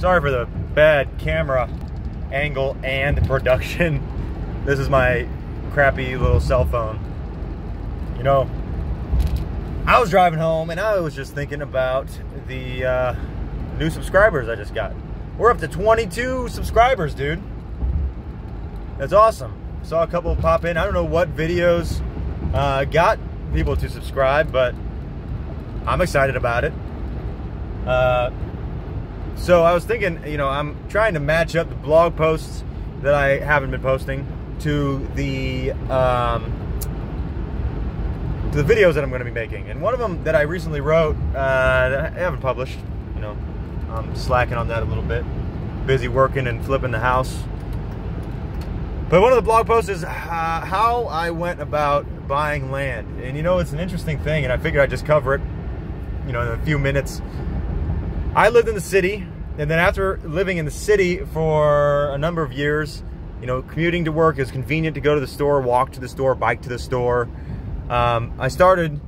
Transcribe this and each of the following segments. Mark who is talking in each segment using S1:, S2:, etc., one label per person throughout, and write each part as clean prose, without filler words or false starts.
S1: Sorry for the bad camera angle and production. This is my crappy little cell phone. You know, I was driving home and I was just thinking about the new subscribers I just got. We're up to 22 subscribers, dude. That's awesome. Saw a couple pop in. I don't know what videos got people to subscribe, but I'm excited about it. So I was thinking, you know, I'm trying to match up the blog posts that I haven't been posting to the videos that I'm going to be making. And one of them that I recently wrote that I haven't published, you know, I'm slacking on that a little bit. Busy working and flipping the house. But one of the blog posts is how I went about buying land. And you know, it's an interesting thing, and I figured I'd just cover it, you know, in a few minutes. I lived in the city, and then after living in the city for a number of years, you know, commuting to work is convenient to go to the store, walk to the store, bike to the store. I started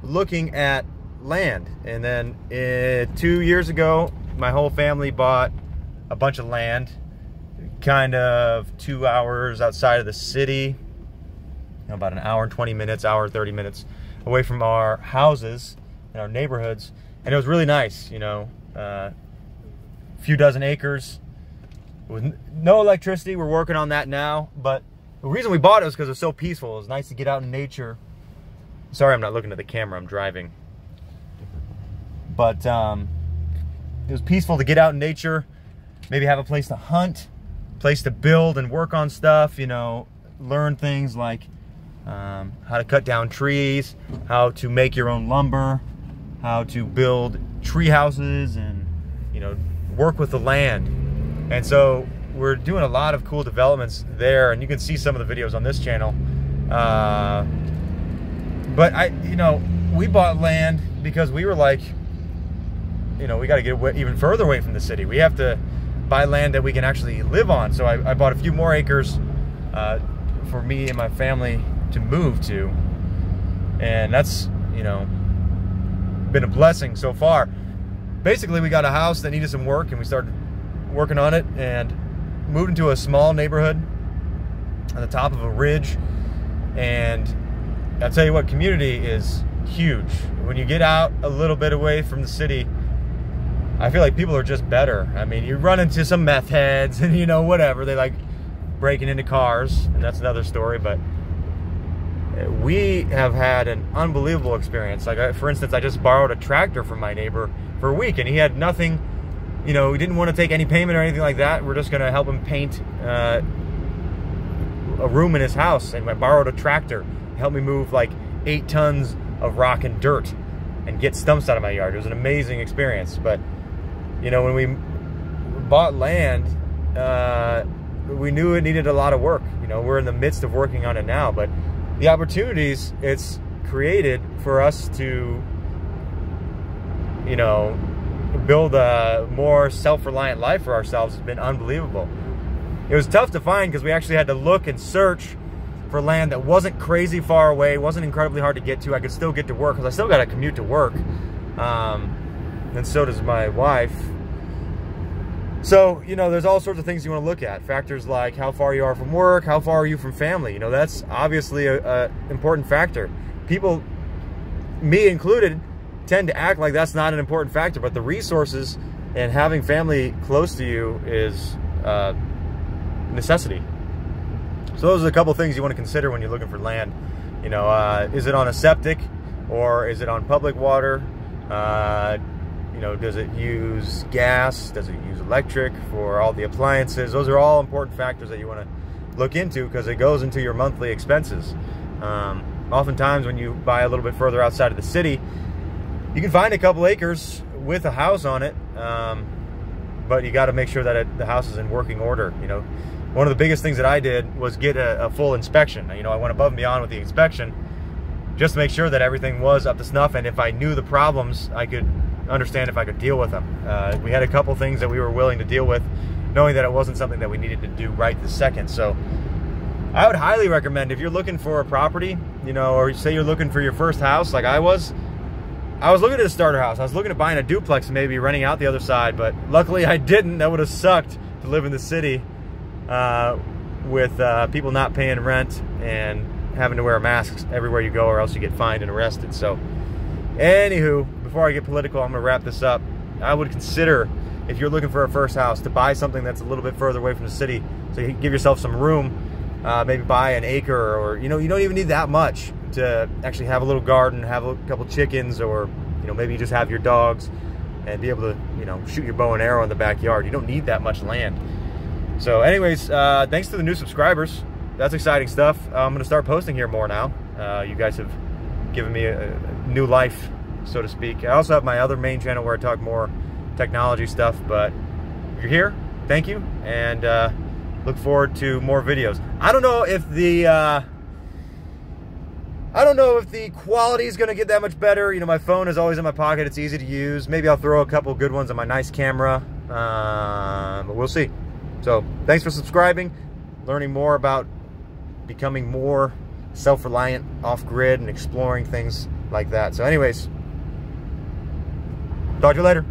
S1: looking at land, and then 2 years ago, my whole family bought a bunch of land, kind of 2 hours outside of the city, you know, about an hour and 20 minutes, hour and 30 minutes away from our houses and our neighborhoods. And it was really nice, you know, a few dozen acres with no electricity. We're working on that now, but the reason we bought it was because it was so peaceful. It was nice to get out in nature. Sorry, I'm not looking at the camera, I'm driving. But it was peaceful to get out in nature, maybe have a place to hunt, place to build and work on stuff, you know, learn things like how to cut down trees, how to make your own lumber, how to build tree houses, and, you know, work with the land. And so we're doing a lot of cool developments there, and you can see some of the videos on this channel. But you know, we bought land because we were like, you know, we got to get even further away from the city. We have to buy land that we can actually live on. So I bought a few more acres for me and my family to move to, and that's, you know, been a blessing so far. Basically, we got a house that needed some work, and we started working on it and moved into a small neighborhood on the top of a ridge. And I'll tell you what, community is huge. When you get out a little bit away from the city, I feel like people are just better. I mean, you run into some meth heads and, you know, whatever. They like breaking into cars, and that's another story. But we have had an unbelievable experience. Like, for instance, I just borrowed a tractor from my neighbor for a week, and he had nothing, you know, he didn't want to take any payment or anything like that. We're just going to help him paint a room in his house, and I borrowed a tractor. Helped me move like 8 tons of rock and dirt and get stumps out of my yard. It was an amazing experience. But, you know, when we bought land, we knew it needed a lot of work. You know, we're in the midst of working on it now, but the opportunities it's created for us to, you know, build a more self-reliant life for ourselves has been unbelievable. It was tough to find because we actually had to look and search for land that wasn't crazy far away, wasn't incredibly hard to get to. I could still get to work because I still got to commute to work, and so does my wife. So, you know, there's all sorts of things you want to look at. Factors like how far you are from work, how far are you from family. You know, that's obviously a important factor. People, me included, tend to act like that's not an important factor, but the resources and having family close to you is necessity. So those are a couple things you want to consider when you're looking for land. You know, is it on a septic or is it on public water? You know, does it use gas? Does it use electric for all the appliances? Those are all important factors that you want to look into because it goes into your monthly expenses. Oftentimes when you buy a little bit further outside of the city, you can find a couple acres with a house on it, but you got to make sure that the house is in working order. You know, one of the biggest things that I did was get a full inspection. You know, I went above and beyond with the inspection just to make sure that everything was up to snuff, and if I knew the problems, I could understand if I could deal with them. We had a couple things that we were willing to deal with, knowing that it wasn't something that we needed to do right this second. So I would highly recommend, if you're looking for a property, you know, or say you're looking for your first house like I was, I was looking at a starter house. I was looking at buying a duplex and maybe renting out the other side, but luckily I didn't. That would have sucked to live in the city with people not paying rent and having to wear masks everywhere you go, or else you get fined and arrested. So anywho, before I get political, I'm gonna wrap this up. I would consider, if you're looking for a first house, to buy something that's a little bit further away from the city, so you can give yourself some room. Maybe buy an acre, or you don't even need that much to actually have a little garden, have a couple chickens, or maybe you just have your dogs and be able to shoot your bow and arrow in the backyard. You don't need that much land. So anyways, thanks to the new subscribers. That's exciting stuff. I'm gonna start posting here more now. You guys have given me a new life, so to speak. I also have my other main channel where I talk more technology stuff, but if you're here, thank you, and look forward to more videos. I don't know if the quality is gonna get that much better. My phone is always in my pocket. It's easy to use. Maybe I'll throw a couple good ones on my nice camera, but we'll see. So thanks for subscribing, learning more about becoming more self-reliant, off-grid, and exploring things like that. So anyways, talk to you later.